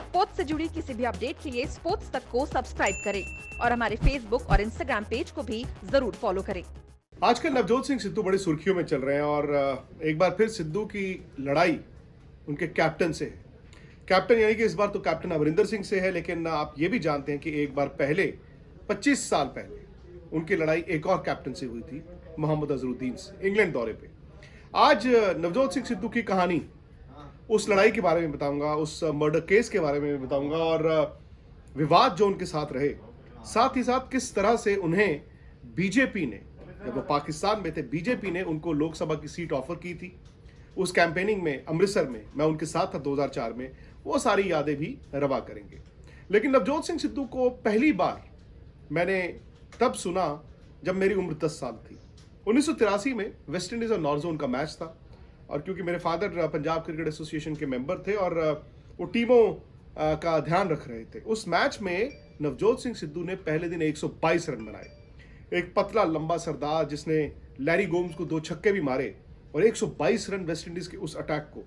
Sports से जुड़ी किसी भी अपडेट के लिए स्पोर्ट्स तक को सब्सक्राइब करें और हमारे फेसबुक और इंस्टाग्राम पेज को भी जरूर फॉलो करें। आजकल नवजोत सिंह सिद्धू बड़ी सुर्खियों में चल रहे हैं और एक बार फिर सिद्धू की लड़ाई उनके कैप्टन से है। कैप्टन यानी कि इस बार तो कैप्टन अमरिंदर सिंह से है, लेकिन आप ये भी जानते हैं कि एक बार पहले 25 साल पहले उनकी लड़ाई एक और कैप्टन से हुई थी, मोहम्मद अजहरुद्दीन से, इंग्लैंड दौरे पे। आज नवजोत सिंह सिद्धू की कहानी, उस लड़ाई के बारे में बताऊंगा, उस मर्डर केस के बारे में बताऊंगा और विवाद जो उनके साथ रहे, साथ ही साथ किस तरह से उन्हें बीजेपी ने, जब वो पाकिस्तान में थे, बीजेपी ने उनको लोकसभा की सीट ऑफर की थी। उस कैंपेनिंग में अमृतसर में मैं उनके साथ था 2004 में, वो सारी यादें भी रवा करेंगे। लेकिन नवजोत सिंह सिद्धू को पहली बार मैंने तब सुना जब मेरी उम्र 10 साल थी। 1983 में वेस्ट इंडीज और नॉर्थ जोन का मैच था और क्योंकि मेरे फादर पंजाब क्रिकेट एसोसिएशन के मेंबर थे और वो टीमों का ध्यान रख रहे थे, उस मैच में नवजोत सिंह सिद्धू ने पहले दिन 122 रन बनाए। एक पतला लंबा सरदार जिसने लैरी गोम्स को 2 छक्के भी मारे और 122 रन वेस्ट इंडीज के उस अटैक को,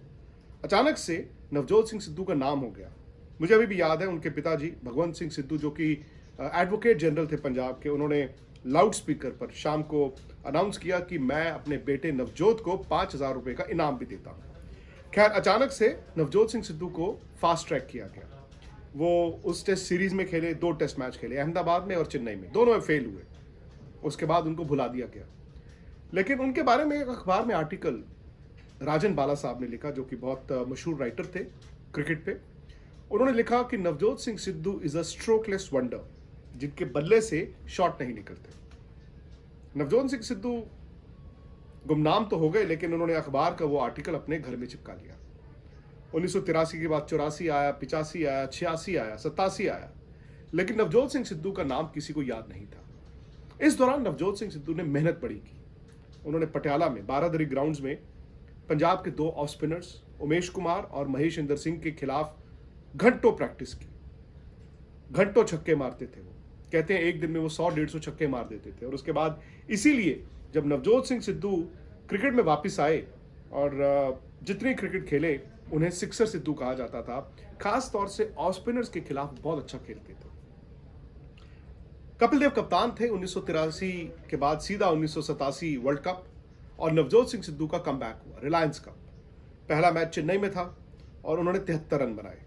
अचानक से नवजोत सिंह सिद्धू का नाम हो गया। मुझे अभी भी याद है उनके पिताजी भगवंत सिंह सिद्धू, जो कि एडवोकेट जनरल थे पंजाब के, उन्होंने लाउड स्पीकर पर शाम को अनाउंस किया कि मैं अपने बेटे नवजोत को 5,000 रुपए का इनाम भी देता हूँ। खैर, अचानक से नवजोत सिंह सिद्धू को फास्ट ट्रैक किया गया। वो उस टेस्ट सीरीज में खेले, 2 टेस्ट मैच खेले, अहमदाबाद में और चेन्नई में, दोनों में फेल हुए। उसके बाद उनको भुला दिया गया। लेकिन उनके बारे में एक अखबार में आर्टिकल राजन बाला साहब ने लिखा, जो कि बहुत मशहूर राइटर थे क्रिकेट पे। उन्होंने लिखा कि Navjot Singh Sidhu is a strokeless wonder, जिनके बल्ले से शॉट नहीं निकलते। नवजोत सिंह सिद्धू गुमनाम तो हो गए, लेकिन उन्होंने अखबार का वो आर्टिकल अपने घर में चिपका लिया। 1983 के बाद 84 आया, 85 आया, 86 आया, 87 आया, लेकिन नवजोत सिंह सिद्धू का नाम किसी को याद नहीं था। इस दौरान नवजोत सिंह सिद्धू ने मेहनत बड़ी की। उन्होंने पटियाला में बारादरी ग्राउंड्स में पंजाब के 2 ऑफ स्पिनर्स उमेश कुमार और महेश इंदर सिंह के खिलाफ घंटों प्रैक्टिस की। घंटों छक्के मारते थे वो। कहते हैं एक दिन में वो 100-150 छक्के मार देते थे। और उसके बाद इसीलिए जब नवजोत सिंह सिद्धू क्रिकेट में वापस आए और जितनी क्रिकेट खेले, उन्हें सिक्सर सिद्धू कहा जाता था। खास तौर से ऑफ स्पिनर्स के खिलाफ बहुत अच्छा खेलते थे। कपिल देव कप्तान थे। 1983 के बाद सीधा 1987 वर्ल्ड कप और नवजोत सिंह सिद्धू का कमबैक हुआ, रिलायंस कप। पहला मैच चेन्नई में था और उन्होंने 73 रन बनाए,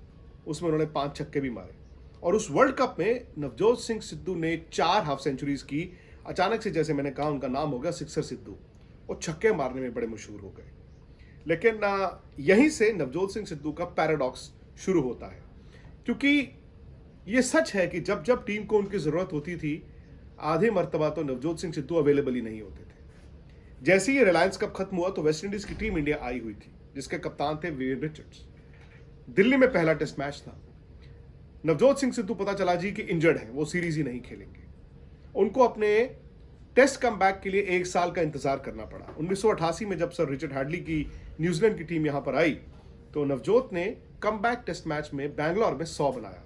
उसमें उन्होंने 5 छक्के भी मारे। और उस वर्ल्ड कप में नवजोत सिंह सिद्धू ने 4 हाफ सेंचुरीज की। अचानक से, जैसे मैंने कहा, उनका नाम हो गया सिक्सर सिद्धू और छक्के मारने में बड़े मशहूर हो गए। लेकिन यहीं से नवजोत सिंह सिद्धू का पैराडॉक्स शुरू होता है, क्योंकि ये सच है कि जब जब टीम को उनकी जरूरत होती थी, आधे मर्तबा तो नवजोत सिंह सिद्धू अवेलेबल ही नहीं होते थे। जैसे ही रिलायंस कप खत्म हुआ तो वेस्ट इंडीज की टीम इंडिया आई हुई थी, जिसके कप्तान थे विवियन रिचर्ड्स। दिल्ली में पहला टेस्ट मैच था। नवजोत सिंह सिद्धू पता चला जी कि इंजर्ड है, वो सीरीज ही नहीं खेलेंगे। उनको अपने टेस्ट कमबैक के लिए 1 साल का इंतजार करना पड़ा। 1988 में जब सर रिचर्ड हैडली की न्यूजीलैंड की टीम यहां पर आई तो नवजोत ने कमबैक टेस्ट मैच में बैंगलोर में 100 बनाया।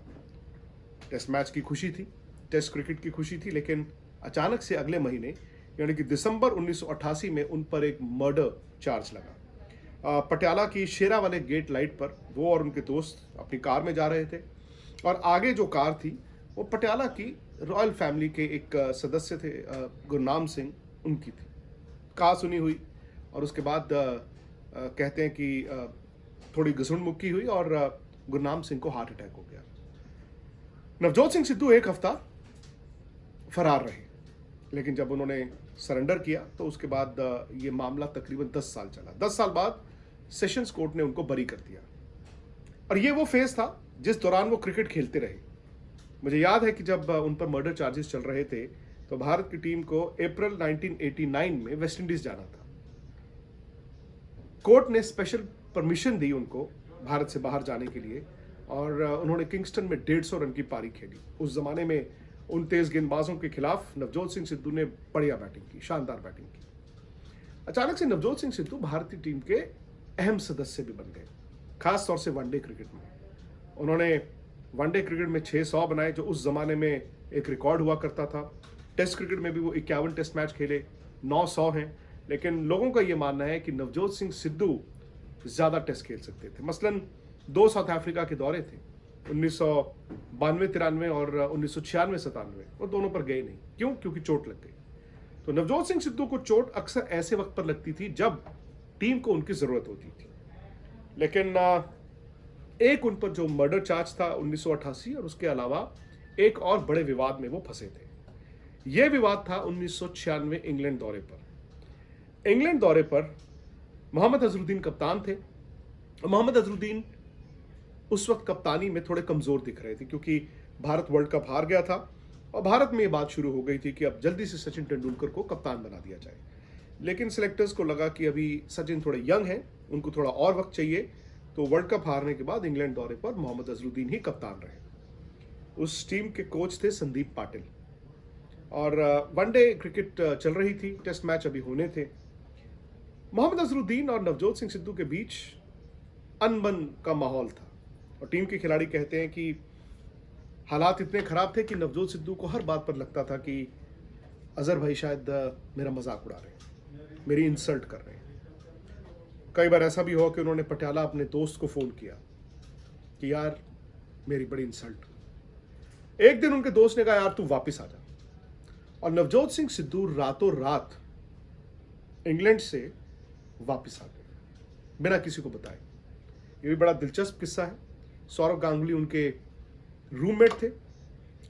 टेस्ट मैच की खुशी थी, टेस्ट क्रिकेट की खुशी थी, लेकिन अचानक से अगले महीने यानी कि दिसंबर 1988 में उन पर एक मर्डर चार्ज लगा। पटियाला की शेरा वाले गेट लाइट पर वो और उनके दोस्त अपनी कार में जा रहे थे और आगे जो कार थी वो पटियाला की रॉयल फैमिली के एक सदस्य थे, गुरनाम सिंह, उनकी थी। कार सुनी हुई और उसके बाद कहते हैं कि थोड़ी घसुड़ मुक्की हुई और गुरनाम सिंह को हार्ट अटैक हो गया। नवजोत सिंह सिद्धू 1 हफ्ता फरार रहे, लेकिन जब उन्होंने सरेंडर किया तो उसके बाद ये मामला तकरीबन 10 साल चला। 10 साल बाद सेशंस कोर्ट ने उनको बरी कर दिया और ये वो फेज था जिस दौरान वो क्रिकेट खेलते रहे। मुझे याद है कि जब उन पर मर्डर चार्जेस चल रहे थे तो भारत की टीम को अप्रैल 1989 में वेस्ट इंडीज जाना था। कोर्ट ने स्पेशल परमिशन दी उनको भारत से बाहर जाने के लिए और उन्होंने किंगस्टन में 150 रन की पारी खेली। उस जमाने में उन तेज गेंदबाजों के खिलाफ नवजोत सिंह सिद्धू ने बढ़िया बैटिंग की, शानदार बैटिंग की। अचानक से नवजोत सिंह सिद्धू भारतीय टीम के अहम सदस्य भी बन गए, खास तौर से वनडे क्रिकेट में। उन्होंने वनडे क्रिकेट में 600 बनाए, जो उस जमाने में एक रिकॉर्ड हुआ करता था। टेस्ट क्रिकेट में भी वो 51 टेस्ट मैच खेले, 900 हैं। लेकिन लोगों का ये मानना है कि नवजोत सिंह सिद्धू ज्यादा टेस्ट खेल सकते थे। मसलन 2 साउथ अफ्रीका के दौरे थे, 1992-93 और 1996-97 वो दोनों पर गए नहीं। क्यों? क्योंकि चोट लग गई। तो नवजोत सिंह सिद्धू को चोट अक्सर ऐसे वक्त पर लगती थी जब टीम को उनकी जरूरत होती थी। लेकिन एक उन पर जो मर्डर चार्ज था 1988 और उसके अलावा एक और बड़े विवाद में वो फंसे थे। यह विवाद था 1996 इंग्लैंड दौरे पर। इंग्लैंड दौरे पर मोहम्मद अजहरुद्दीन कप्तान थे और मोहम्मद अजहरुद्दीन उस वक्त कप्तानी में थोड़े कमजोर दिख रहे थे क्योंकि भारत वर्ल्ड कप हार गया था और भारत में ये बात शुरू हो गई थी कि अब जल्दी से सचिन तेंदुलकर को कप्तान बना दिया जाए। लेकिन सिलेक्टर्स को लगा कि अभी सचिन थोड़े यंग हैं, उनको थोड़ा और वक्त चाहिए, तो वर्ल्ड कप हारने के बाद इंग्लैंड दौरे पर मोहम्मद अजहरुद्दीन ही कप्तान रहे। उस टीम के कोच थे संदीप पाटिल और वनडे क्रिकेट चल रही थी, टेस्ट मैच अभी होने थे। मोहम्मद अजहरुद्दीन और नवजोत सिंह सिद्धू के बीच अनबन का माहौल था और टीम के खिलाड़ी कहते हैं कि हालात इतने खराब थे कि नवजोत सिद्धू को हर बात पर लगता था कि अजहर भाई शायद मेरा मजाक उड़ा रहे हैं, मेरी इंसल्ट कर रहे हैं। कई बार ऐसा भी हुआ कि उन्होंने पटियाला अपने दोस्त को फोन किया कि यार मेरी बड़ी इंसल्ट। एक दिन उनके दोस्त ने कहा यार तू वापस आ जा, और नवजोत सिंह सिद्धू रातों रात इंग्लैंड से वापस आ गए बिना किसी को बताए। ये भी बड़ा दिलचस्प किस्सा है। सौरव गांगुली उनके रूममेट थे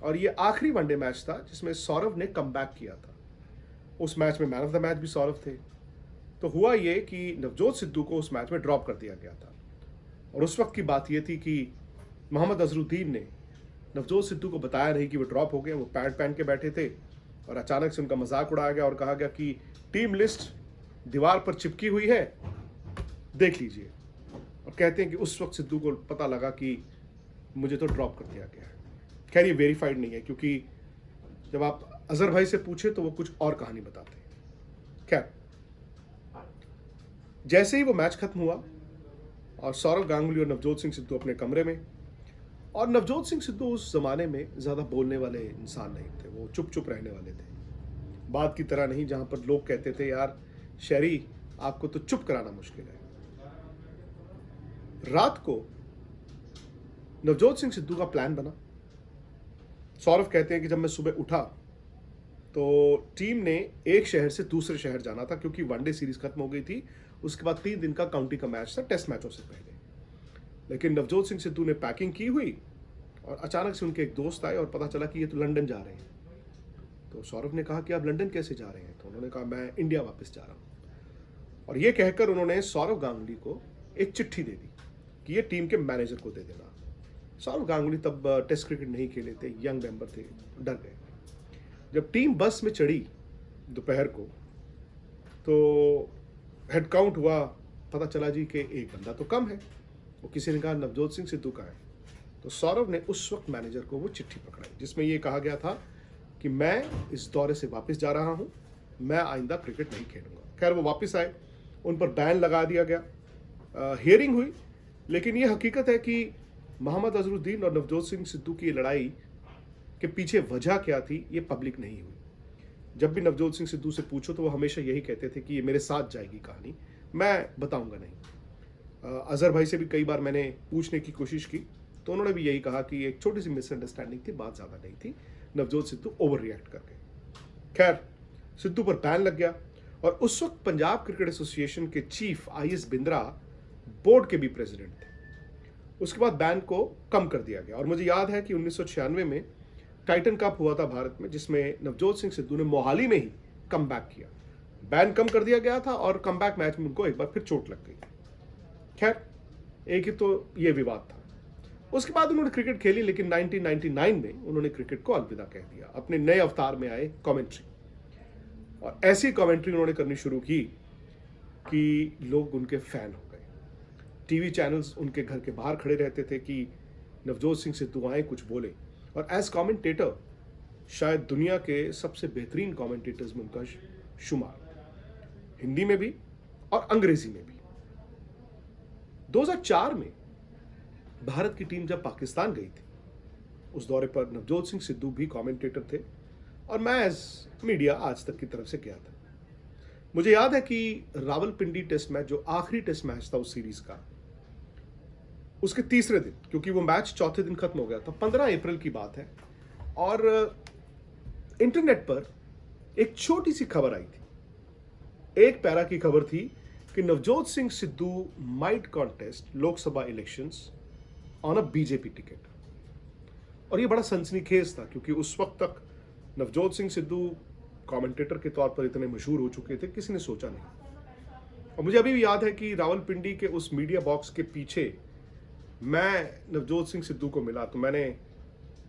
और ये आखिरी वनडे मैच था जिसमें सौरव ने कमबैक किया था। उस मैच में मैन ऑफ द मैच भी सौरव थे। तो हुआ ये कि नवजोत सिद्धू को उस मैच में ड्रॉप कर दिया गया था और उस वक्त की बात ये थी कि मोहम्मद अजहरुद्दीन ने नवजोत सिद्धू को बताया नहीं कि वो ड्रॉप हो गए। वो पैंट पहन के बैठे थे और अचानक से उनका मजाक उड़ाया गया और कहा गया कि टीम लिस्ट दीवार पर चिपकी हुई है, देख लीजिए। और कहते हैं कि उस वक्त सिद्धू को पता लगा कि मुझे तो ड्रॉप कर दिया गया है। खैर ये वेरीफाइड नहीं है क्योंकि जब आप अजहर भाई से पूछे तो वो कुछ और कहानी बताते हैं। खैर जैसे ही वो मैच खत्म हुआ और सौरव गांगुली और नवजोत सिंह सिद्धू अपने कमरे में, और नवजोत सिंह सिद्धू उस जमाने में ज्यादा बोलने वाले इंसान नहीं थे, वो चुप चुप रहने वाले थे। बात की तरह नहीं जहां पर लोग कहते थे यार शहरी आपको तो चुप कराना मुश्किल है। रात को नवजोत सिंह सिद्धू का प्लान बना। सौरव कहते हैं कि जब मैं सुबह उठा तो टीम ने एक शहर से दूसरे शहर जाना था क्योंकि वनडे सीरीज खत्म हो गई थी। उसके बाद 3 दिन का काउंटी का मैच था टेस्ट मैचों से पहले। लेकिन नवजोत सिंह सिद्धू ने पैकिंग की हुई और अचानक से उनके एक दोस्त आए और पता चला कि ये तो लंदन जा रहे हैं। तो सौरव ने कहा कि आप लंदन कैसे जा रहे हैं? तो उन्होंने कहा मैं इंडिया वापस जा रहा हूं। और ये कहकर उन्होंने सौरव गांगुली को एक चिट्ठी दे दी कि ये टीम के मैनेजर को दे देना। सौरव गांगुली तब टेस्ट क्रिकेट नहीं खेले थे, यंग मेंबर थे, डर गए। जब टीम बस में चढ़ी दोपहर को तो हेड काउंट हुआ, पता चला जी कि एक बंदा तो कम है। वो किसी ने कहा नवजोत सिंह सिद्धू का है। तो सौरव ने उस वक्त मैनेजर को वो चिट्ठी पकड़ाई जिसमें ये कहा गया था कि मैं इस दौरे से वापस जा रहा हूं, मैं आइंदा क्रिकेट नहीं खेलूंगा। खैर वो वापस आए, उन पर बैन लगा दिया गया। हियरिंग हुई, लेकिन ये हकीकत है कि मोहम्मद अजहरुद्दीन और नवजोत सिंह सिद्धू की लड़ाई के पीछे वजह क्या थी ये पब्लिक नहीं हुई। जब भी नवजोत सिंह सिद्धू से पूछो तो वो हमेशा यही कहते थे कि ये मेरे साथ जाएगी कहानी, मैं बताऊंगा नहीं। अजहर भाई से भी कई बार मैंने पूछने की कोशिश की तो उन्होंने भी यही कहा कि एक छोटी सी मिसअंडरस्टैंडिंग थी, बात ज़्यादा नहीं थी, नवजोत सिद्धू ओवर रिएक्ट कर गए। खैर सिद्धू पर बैन लग गया और उस वक्त पंजाब क्रिकेट एसोसिएशन के चीफ IS बिंद्रा बोर्ड के भी प्रेसिडेंट थे। उसके बाद बैन को कम कर दिया गया और मुझे याद है कि 1996 में टाइटन कप हुआ था भारत में जिसमें नवजोत सिंह सिद्धू ने मोहाली में ही कम बैक किया। बैन कम कर दिया गया था और कम बैक मैच में उनको एक बार फिर चोट लग गई। खैर एक ही तो ये विवाद था। उसके बाद उन्होंने क्रिकेट खेली, लेकिन 1999 में उन्होंने क्रिकेट को अलविदा कह दिया। अपने नए अवतार में आए कमेंट्री, और ऐसी कमेंट्री उन्होंने करनी शुरू की कि लोग उनके फैन हो गए। टीवी चैनल्स उनके घर के बाहर खड़े रहते थे कि नवजोत सिंह सिद्धू आए कुछ बोले, और एज कमेंटेटर शायद दुनिया के सबसे बेहतरीन कमेंटेटर्स में उनका शुमार, हिंदी में भी और अंग्रेजी में भी। 2004 में भारत की टीम जब पाकिस्तान गई थी, उस दौरे पर नवजोत सिंह सिद्धू भी कमेंटेटर थे और मैं एज मीडिया आज तक की तरफ से गया था। मुझे याद है कि रावलपिंडी टेस्ट मैच, जो आखिरी टेस्ट मैच था उस सीरीज का, उसके तीसरे दिन, क्योंकि वो मैच चौथे दिन खत्म हो गया था, 15 अप्रैल की बात है, और इंटरनेट पर एक छोटी सी खबर आई थी। एक पैरा की खबर थी कि Navjot Singh Sidhu might contest Lok Sabha elections on a BJP ticket. और ये बड़ा सनसनीखेज था, क्योंकि उस वक्त तक नवजोत सिंह सिद्धू कमेंटेटर के तौर पर इतने मशहूर हो चुके थे, किसी ने सोचा नहीं। और मुझे अभी भी याद है कि रावलपिंडी के उस मीडिया बॉक्स के पीछे मैं नवजोत सिंह सिद्धू को मिला, तो मैंने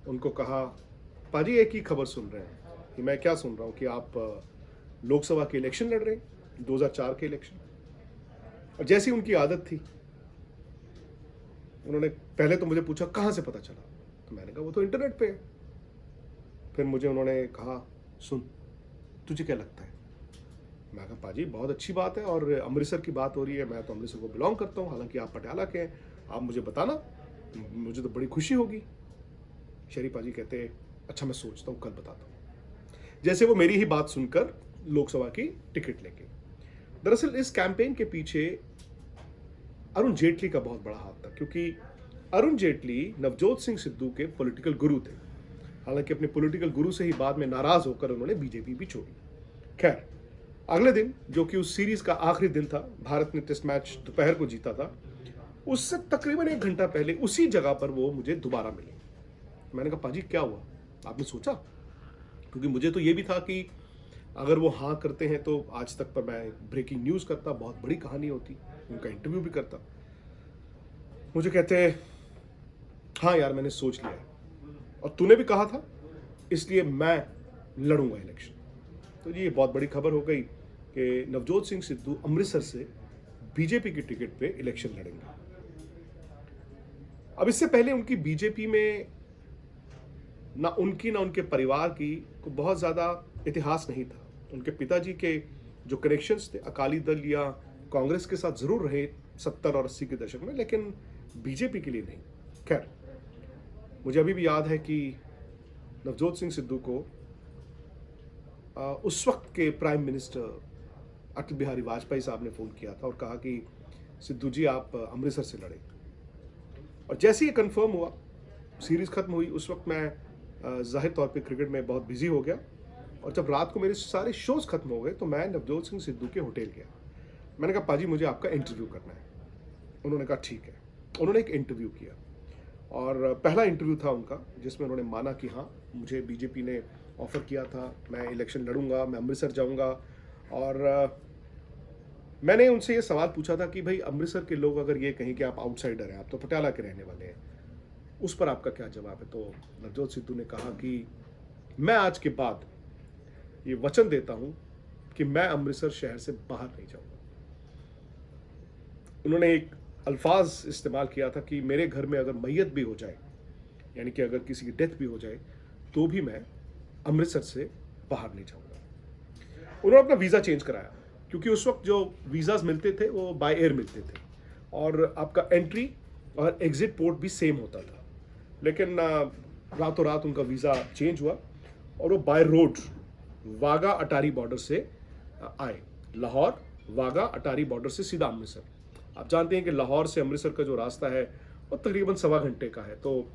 उनको कहा, पाजी एक ही खबर सुन रहे हैं। कि मैं क्या सुन रहा हूँ कि आप लोकसभा के इलेक्शन लड़ रहे हैं, 2004 के इलेक्शन। और जैसी उनकी आदत थी, उन्होंने पहले तो मुझे पूछा कहाँ से पता चला, तो मैंने कहा वो तो इंटरनेट पे है। फिर मुझे उन्होंने कहा, सुन तुझे क्या लगता है? मैं कहा पाजी बहुत अच्छी बात है, और अमृतसर की बात हो रही है, मैं तो अमृतसर को बिलोंग करता हूँ, हालांकि आप पटियाला के हैं, आप मुझे बताना, मुझे तो बड़ी खुशी होगी। शरीफ पाजी कहते, अच्छा मैं सोचता हूँ, कल बताता हूँ। जैसे वो मेरी ही बात सुनकर लोकसभा की टिकट लेके। दरअसल इस कैंपेन के पीछे अरुण जेटली का बहुत बड़ा हाथ था, क्योंकि अरुण जेटली नवजोत सिंह सिद्धू के पॉलिटिकल गुरु थे। हालांकि अपने पॉलिटिकल गुरु से ही बाद में नाराज होकर उन्होंने बीजेपी भी छोड़ी। खैर, अगले दिन, जो कि उस सीरीज का आखिरी दिन था, भारत ने टेस्ट मैच दोपहर को जीता था, उससे तकरीबन 1 घंटा पहले उसी जगह पर वो मुझे दोबारा मिले। मैंने कहा पाजी क्या हुआ, आपने सोचा? क्योंकि मुझे तो ये भी था कि अगर वो हाँ करते हैं तो आज तक पर मैं ब्रेकिंग न्यूज़ करता, बहुत बड़ी कहानी होती, उनका इंटरव्यू भी करता। मुझे कहते हैं, हाँ यार मैंने सोच लिया है, और तूने भी कहा था, इसलिए मैं लड़ूंगा इलेक्शन। तो ये बहुत बड़ी खबर हो गई कि नवजोत सिंह सिद्धू अमृतसर से बीजेपी की टिकट पे इलेक्शन लड़ेंगे। अब इससे पहले उनकी बीजेपी में ना उनके परिवार की को बहुत ज़्यादा इतिहास नहीं था। उनके पिताजी के जो कनेक्शंस थे अकाली दल या कांग्रेस के साथ ज़रूर रहे 70 और 80 के दशक में, लेकिन बीजेपी के लिए नहीं। खैर, मुझे अभी भी याद है कि नवजोत सिंह सिद्धू को उस वक्त के प्राइम मिनिस्टर अटल बिहारी वाजपेयी साहब ने फ़ोन किया था और कहा कि सिद्धू जी आप अमृतसर से लड़े। और जैसे ही कंफर्म हुआ, सीरीज़ ख़त्म हुई, उस वक्त मैं ज़ाहिर तौर पे क्रिकेट में बहुत बिजी हो गया, और जब रात को मेरे सारे शोज़ ख़त्म हो गए तो मैं नवजोत सिंह सिद्धू के होटल गया। मैंने कहा पाजी मुझे आपका इंटरव्यू करना है। उन्होंने कहा ठीक है। उन्होंने एक इंटरव्यू किया, और पहला इंटरव्यू था उनका जिसमें उन्होंने माना कि हाँ मुझे बीजेपी ने ऑफ़र किया था, मैं इलेक्शन लड़ूंगा, मैं अमृतसर जाऊंगा। और मैंने उनसे ये सवाल पूछा था कि भाई अमृतसर के लोग अगर ये कहें कि आप आउटसाइडर हैं, आप तो पटियाला के रहने वाले हैं, उस पर आपका क्या जवाब है? तो नवजोत सिद्धू ने कहा कि मैं आज के बाद ये वचन देता हूं कि मैं अमृतसर शहर से बाहर नहीं जाऊंगा। उन्होंने एक अल्फाज इस्तेमाल किया था कि मेरे घर में अगर मैयत भी हो जाए, यानी कि अगर किसी की डेथ भी हो जाए, तो भी मैं अमृतसर से बाहर नहीं जाऊंगा। उन्होंने अपना वीज़ा चेंज कराया, क्योंकि उस वक्त जो वीज़ाज मिलते थे वो बाय एयर मिलते थे, और आपका एंट्री और एग्जिट पोर्ट भी सेम होता था। लेकिन रातों रात उनका वीज़ा चेंज हुआ, और वो by road Wagah Attari border से आए। लाहौर वाघा अटारी बॉर्डर से सीधा अमृतसर। आप जानते हैं कि लाहौर से अमृतसर का जो रास्ता है वो तकरीबन 1.25 घंटे का है, तो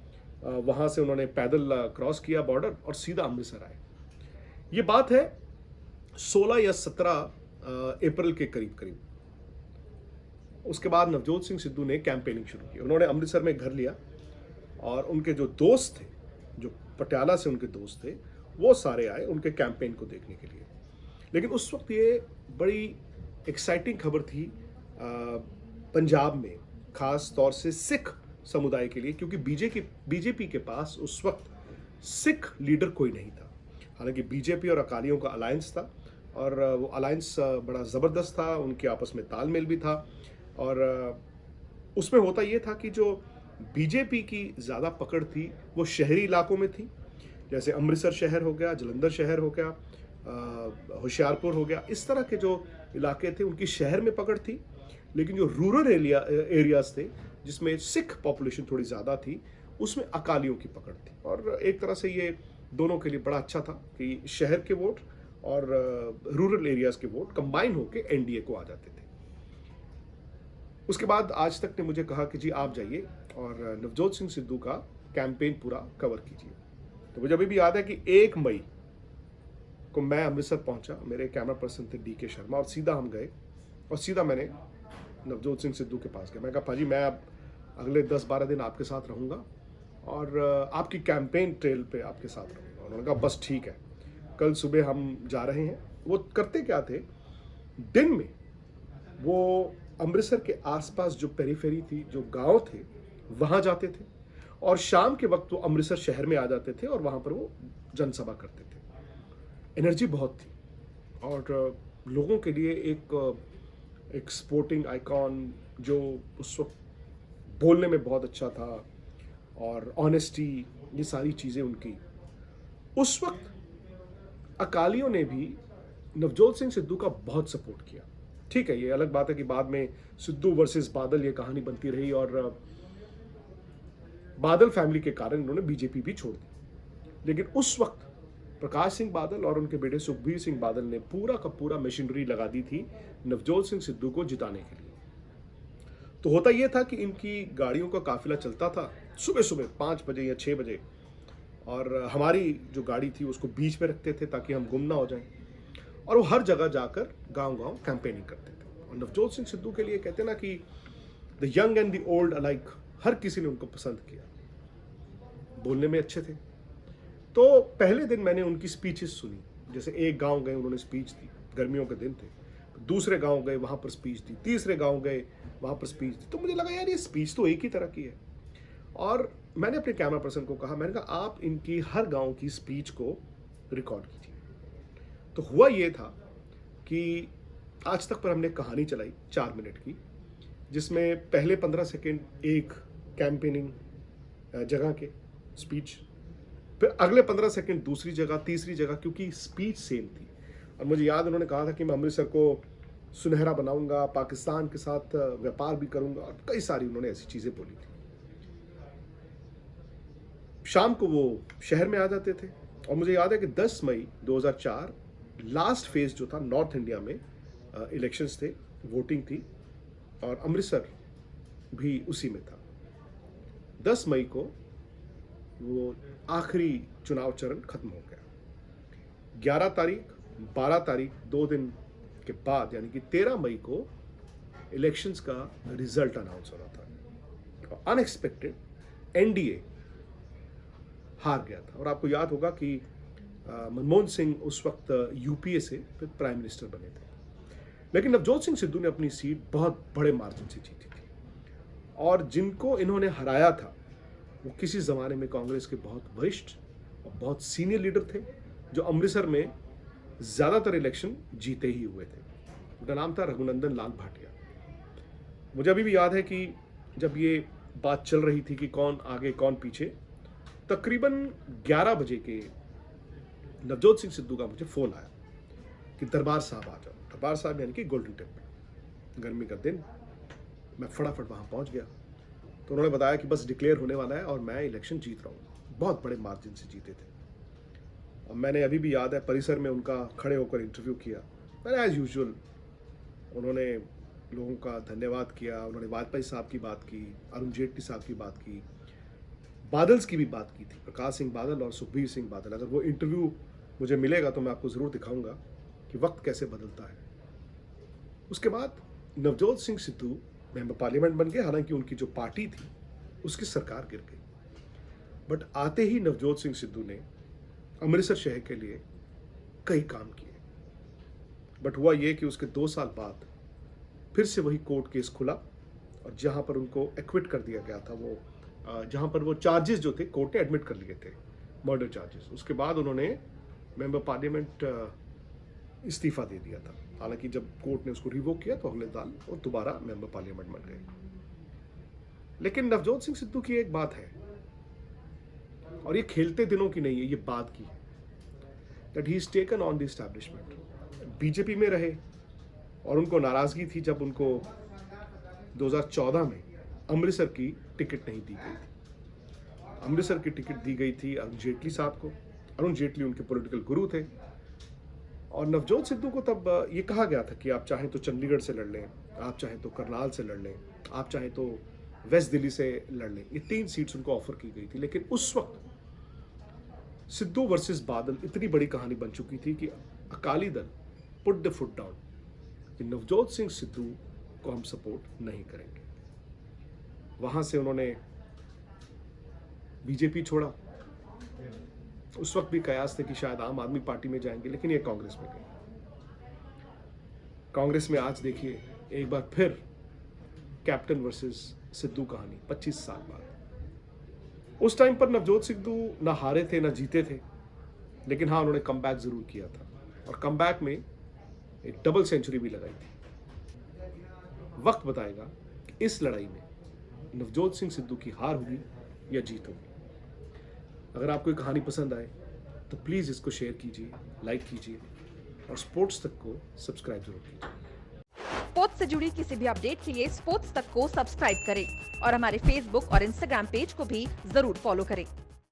वहाँ से उन्होंने पैदल क्रॉस किया बॉर्डर और सीधा अमृतसर आए। ये बात है 16 या 17 अप्रैल के करीब करीब। उसके बाद नवजोत सिंह सिद्धू ने कैंपेनिंग शुरू की। उन्होंने अमृतसर में घर लिया, और उनके जो दोस्त थे, जो पटियाला से उनके दोस्त थे, वो सारे आए उनके कैंपेन को देखने के लिए। लेकिन उस वक्त ये बड़ी एक्साइटिंग खबर थी पंजाब में, ख़ास तौर से सिख समुदाय के लिए, क्योंकि बीजेपी के पास उस वक्त सिख लीडर कोई नहीं था। हालांकि बीजेपी और अकालियों का अलायंस था, और वो अलायंस बड़ा ज़बरदस्त था, उनके आपस में तालमेल भी था। और उसमें होता ये था कि जो बीजेपी की ज़्यादा पकड़ थी वो शहरी इलाकों में थी, जैसे अमृतसर शहर हो गया, जलंधर शहर हो गया, होशियारपुर हो गया। इस तरह के जो इलाके थे उनकी शहर में पकड़ थी। लेकिन जो रूरल एरियाज थे जिसमें सिख पॉपुलेशन थोड़ी ज़्यादा थी, उसमें अकालियों की पकड़ थी। और एक तरह से ये दोनों के लिए बड़ा अच्छा था कि शहर के वोट और रूरल एरियाज़ के वोट कंबाइन होकर एनडीए को आ जाते थे। उसके बाद आज तक ने मुझे कहा कि जी आप जाइए, और नवजोत सिंह सिद्धू का कैंपेन पूरा कवर कीजिए। तो मुझे अभी भी याद है कि 1 मई को मैं अमृतसर पहुंचा, मेरे कैमरा पर्सन थे DK शर्मा, और सीधा हम गए और सीधा मैंने नवजोत सिंह सिद्धू के पास गया। मैं कहा पाजी मैं अब अगले 10-12 दिन आपके साथ रहूँगा और आपकी कैंपेन ट्रेल पे आपके साथ रहूँगा। उन्होंने कहा बस ठीक है, कल सुबह हम जा रहे हैं। वो करते क्या थे, दिन में वो अमृतसर के आसपास जो पेरीफेरी थी, जो गांव थे, वहाँ जाते थे, और शाम के वक्त वो अमृतसर शहर में आ जाते थे और वहाँ पर वो जनसभा करते थे। एनर्जी बहुत थी और लोगों के लिए एक स्पोर्टिंग आइकॉन जो उस वक्त बोलने में बहुत अच्छा था, और ऑनेस्टी, ये सारी चीज़ें उनकी। उस वक्त अकालियों ने भी नवजोत सिंह सिद्धू का बहुत सपोर्ट किया। ठीक है, ये अलग बात है कि बाद में सिद्धू वर्सेस बादल ये कहानी बनती रही और बादल फैमिली के कारण उन्होंने बीजेपी भी छोड़ दी। लेकिन उस वक्त प्रकाश सिंह बादल और उनके बेटे सुखबीर सिंह बादल ने पूरा का पूरा मशीनरी लगा दी थी नवजोत सिंह सिद्धू को जिताने के लिए। तो होता यह था कि इनकी गाड़ियों का काफिला चलता था सुबह सुबह 5 बजे या 6 बजे, और हमारी जो गाड़ी थी उसको बीच में रखते थे ताकि हम गुम ना हो जाएं, और वो हर जगह जाकर गांव-गांव कैंपेनिंग करते थे। और नवजोत सिंह सिद्धू के लिए कहते हैं ना कि the young and the old alike, हर किसी ने उनको पसंद किया। बोलने में अच्छे थे। तो पहले दिन मैंने उनकी स्पीचेस सुनी। जैसे एक गांव गए, उन्होंने स्पीच दी, गर्मियों के दिन थे। दूसरे गांव गए, वहां पर स्पीच दी। तीसरे गांव गए, वहां पर स्पीच दी। तो मुझे लगा यार ये स्पीच तो एक ही तरह की है। और मैंने अपने कैमरा पर्सन को कहा, मैंने कहा आप इनकी हर गांव की स्पीच को रिकॉर्ड कीजिए। तो हुआ ये था कि आज तक पर हमने कहानी चलाई 4 मिनट की, जिसमें पहले 15 सेकेंड एक कैंपेनिंग जगह के स्पीच, फिर अगले 15 सेकेंड दूसरी जगह, तीसरी जगह, क्योंकि स्पीच सेम थी। और मुझे याद उन्होंने कहा था कि मैं अमृतसर को सुनहरा बनाऊंगा, पाकिस्तान के साथ व्यापार भी करूंगा, और कई सारी उन्होंने ऐसी चीजें बोली थी। शाम को वो शहर में आ जाते थे। और मुझे याद है कि 10 मई 2004 लास्ट फेज जो था नॉर्थ इंडिया में, इलेक्शंस थे, वोटिंग थी, और अमृतसर भी उसी में था। 10 मई को वो आखिरी चुनाव चरण खत्म हो गया। 11 तारीख, 12 तारीख, 2 दिन के बाद यानी कि 13 मई को इलेक्शंस का रिजल्ट अनाउंस हो रहा था। और अनएक्सपेक्टेड एनडीए हार गया था। और आपको याद होगा कि मनमोहन सिंह उस वक्त यूपीए से फिर प्राइम मिनिस्टर बने थे। लेकिन नवजोत सिंह सिद्धू ने अपनी सीट बहुत बड़े मार्जिन से जीती थी, और जिनको इन्होंने हराया था वो किसी ज़माने में कांग्रेस के बहुत वरिष्ठ और बहुत सीनियर लीडर थे, जो अमृतसर में ज़्यादातर इलेक्शन जीते ही हुए थे। उनका नाम था रघुनंदन लाल भाटिया। मुझे अभी भी याद है कि जब ये बात चल रही थी कि कौन आगे कौन पीछे, तकरीबन 11 बजे के नवजोत सिंह सिद्धू का मुझे फ़ोन आया कि दरबार साहब आ जाओ। दरबार साहब यानी कि गोल्डन टेम्पल। गर्मी का दिन, मैं फटाफट वहाँ पहुँच गया। तो उन्होंने बताया कि बस डिक्लेयर होने वाला है और मैं इलेक्शन जीत रहा हूँ। बहुत बड़े मार्जिन से जीते थे। और मैंने अभी भी याद है परिसर में उनका खड़े होकर इंटरव्यू किया। मैंने एज यूजुअल उन्होंने लोगों का धन्यवाद किया। उन्होंने वाजपेयी साहब की बात की, अरुण जेटली साहब की बात की, बादल्स की भी बात की थी, प्रकाश सिंह बादल और सुखबीर सिंह बादल। अगर वो इंटरव्यू मुझे मिलेगा तो मैं आपको ज़रूर दिखाऊंगा कि वक्त कैसे बदलता है। उसके बाद नवजोत सिंह सिद्धू मेंबर पार्लियामेंट बन गए। हालांकि उनकी जो पार्टी थी उसकी सरकार गिर गई, बट आते ही नवजोत सिंह सिद्धू ने अमृतसर शहर के लिए कई काम किए। बट हुआ ये कि उसके 2 साल बाद फिर से वही कोर्ट केस खुला, और जहां पर उनको एक्विट कर दिया गया था, वो जहां पर वो चार्जेस जो थे कोर्ट ने एडमिट कर लिए थे, मर्डर चार्जेस। उसके बाद उन्होंने मेंबर पार्लियामेंट इस्तीफा दे दिया था। हालांकि जब कोर्ट ने उसको रिवोक किया तो अगले साल वो दोबारा मेंबर पार्लियामेंट बन गए। लेकिन नवजोत सिंह सिद्धू की एक बात है, और ये खेलते दिनों की नहीं है, ये बात की है, that he is taken on the establishment. BJP में रहे और उनको नाराजगी थी जब उनको 2014 में अमृतसर की टिकट नहीं दी गई थी। अमृतसर की टिकट दी गई थी अरुण जेटली साहब को। अरुण जेटली उनके पॉलिटिकल गुरु थे, और नवजोत सिद्धू को तब ये कहा गया था कि आप चाहें तो चंडीगढ़ से लड़ लें, आप चाहें तो करनाल से लड़ लें, आप चाहें तो वेस्ट दिल्ली से लड़ लें। ये 3 सीट्स उनको ऑफर की गई थी, लेकिन उस वक्त सिद्धू वर्सेस बादल इतनी बड़ी कहानी बन चुकी थी कि Akali Dal put the foot down कि नवजोत सिंह सिद्धू को हम सपोर्ट नहीं करेंगे। वहां से उन्होंने बीजेपी छोड़ा। उस वक्त भी कयास थे कि शायद आम आदमी पार्टी में जाएंगे, लेकिन ये कांग्रेस में गए। कांग्रेस में आज देखिए एक बार फिर कैप्टन वर्सेस सिद्धू कहानी 25 साल बाद। उस टाइम पर नवजोत सिद्धू ना हारे थे ना जीते थे, लेकिन हाँ उन्होंने कमबैक जरूर किया था और कमबैक में एक डबल सेंचुरी भी लगाई थी। वक्त बताएगा कि इस लड़ाई में नवजोत सिंह सिद्धू की हार होगी या जीत होगी। अगर आपको ये कहानी पसंद आए तो प्लीज़ इसको शेयर कीजिए, लाइक कीजिए और स्पोर्ट्स तक को सब्सक्राइब जरूर कीजिए। स्पोर्ट्स से जुड़ी किसी भी अपडेट के लिए स्पोर्ट्स तक को सब्सक्राइब करें और हमारे फेसबुक और इंस्टाग्राम पेज को भी जरूर फॉलो करें।